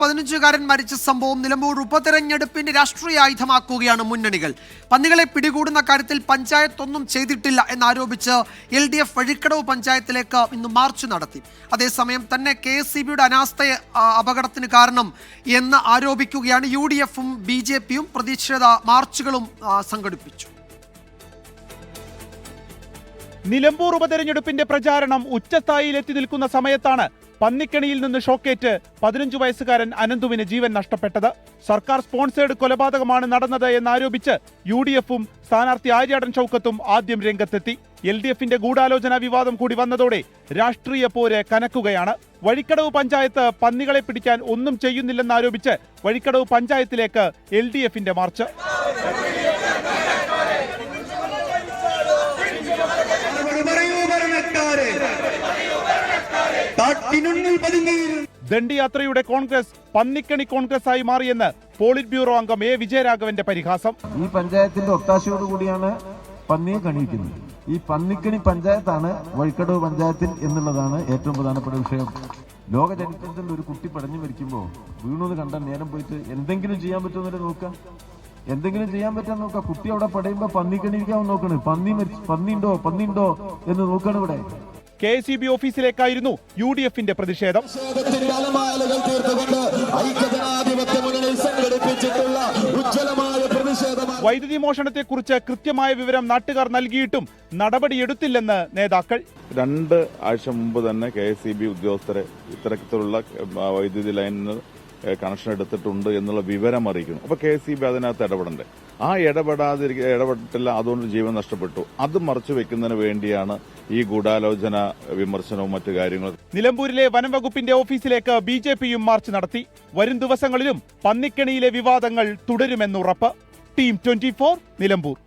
15കാരൻ മരിച്ച സംഭവം നിലമ്പൂർ ഉപതെരഞ്ഞെടുപ്പിന്റെ രാഷ്ട്രീയ ആയുധമാക്കുകയാണ് മുന്നണികൾ. പന്നികളെ പിടികൂടുന്ന കാര്യത്തിൽ പഞ്ചായത്ത് ഒന്നും ചെയ്തിട്ടില്ല എന്നാരോപിച്ച് LDF വഴിക്കടവ് പഞ്ചായത്തിലേക്ക് ഇന്ന് മാർച്ച് നടത്തി. അതേസമയം തന്നെ KSEBയുടെ അനാസ്ഥ അപകടത്തിന് കാരണം എന്ന് ആരോപിക്കുകയാണ് UDF-ഉം BJP-യും പ്രതിഷേധ മാർച്ചുകളും സംഘടിപ്പിച്ചു. നിലമ്പൂർ ഉപതെരഞ്ഞെടുപ്പിന്റെ പ്രചാരണം ഉച്ചസ്ഥായിയിലെത്തി നിൽക്കുന്ന സമയത്താണ് പന്നിക്കണിയിൽ നിന്ന് ഷോക്കേറ്റ് 15 വയസ്സുകാരൻ അനന്തുവിന് ജീവൻ നഷ്ടപ്പെട്ടത്. സർക്കാർ സ്പോൺസേഡ് കൊലപാതകമാണ് നടന്നത് എന്നാരോപിച്ച് UDF-ഉം സ്ഥാനാർത്ഥി ആര്യാടൻ ഷൗക്കത്തും ആദ്യം രംഗത്തെത്തി. LDF-ന്റെ ഗൂഢാലോചന വിവാദം കൂടി വന്നതോടെ രാഷ്ട്രീയ പോര് കനക്കുകയാണ്. വഴിക്കടവ് പഞ്ചായത്ത് പന്നികളെ പിടിക്കാൻ ഒന്നും ചെയ്യുന്നില്ലെന്നാരോപിച്ച് വഴിക്കടവ് പഞ്ചായത്തിലേക്ക് LDF-ന്റെ മാർച്ച്. ദണ്ഡിയാത്രയുടെ കോൺഗ്രസ് പന്നിക്കണി കോൺഗ്രസ് ആയി മാറിയെന്ന് പോളിറ്റ് ബ്യൂറോ അംഗം A. വിജയരാഘവന്റെ പരിഹാസം. ഈ പഞ്ചായത്തിന്റെ ഒത്താശയോടുകൂടിയാണ് പന്നിയെ കണിയിക്കുന്നത്. ഈ പന്നിക്കണി പഞ്ചായത്താണ് വഴിക്കടവ് പഞ്ചായത്തിൽ എന്നുള്ളതാണ് ഏറ്റവും പ്രധാനപ്പെട്ട വിഷയം. ലോക ചരിത്രത്തിൽ ഒരു കുട്ടി പടഞ്ഞു മരിക്കുമ്പോൾ വീണൂന്ന് കണ്ടാൽ നേരം പോയിട്ട് എന്തെങ്കിലും ചെയ്യാൻ പറ്റുമെന്നല്ലേ നോക്കാം. എന്തെങ്കിലും ചെയ്യാൻ പറ്റാൻ നോക്കാം. കുട്ടി അവിടെ പടയുമ്പോ പന്നിക്കണിക്കാൻ നോക്കണ്. പന്നിയുണ്ടോ എന്ന് നോക്കണം. ഇവിടെ KSEB ഓഫീസിലേക്കായിരുന്നു UDF-ന്റെ പ്രതിഷേധം. വൈദ്യുതി മോഷണത്തെക്കുറിച്ച് കൃത്യമായ വിവരം നാട്ടുകാർ നൽകിയിട്ടും നടപടിയെടുത്തില്ലെന്ന് നേതാക്കൾ. 2 ആഴ്ച മുമ്പ് തന്നെ KSEB ഉദ്യോഗസ്ഥരെ ഇത്തരത്തിലുള്ള വൈദ്യുതി ലൈനിന് കണക്ഷൻ എടുത്തിട്ടുണ്ട് എന്നുള്ള വിവരം അറിയിക്കുന്നു. അപ്പൊ KSEB അതിനകത്ത് ഇടപെടണ്ടേ? ആ ഇടപെട്ടില്ല. അതുകൊണ്ട് ജീവൻ നഷ്ടപ്പെട്ടു. അത് മറച്ചു വെക്കുന്നതിന് വേണ്ടിയാണ് ഈ ഗൂഢാലോചന വിമർശനവും മറ്റു കാര്യങ്ങളും. നിലമ്പൂരിലെ വനം വകുപ്പിന്റെ ഓഫീസിലേക്ക് BJP-യും മാർച്ച് നടത്തി. വരും ദിവസങ്ങളിലും പന്നിക്കണിയിലെ വിവാദങ്ങൾ തുടരുമെന്നുറപ്പ്. ടീം 24 നിലമ്പൂർ.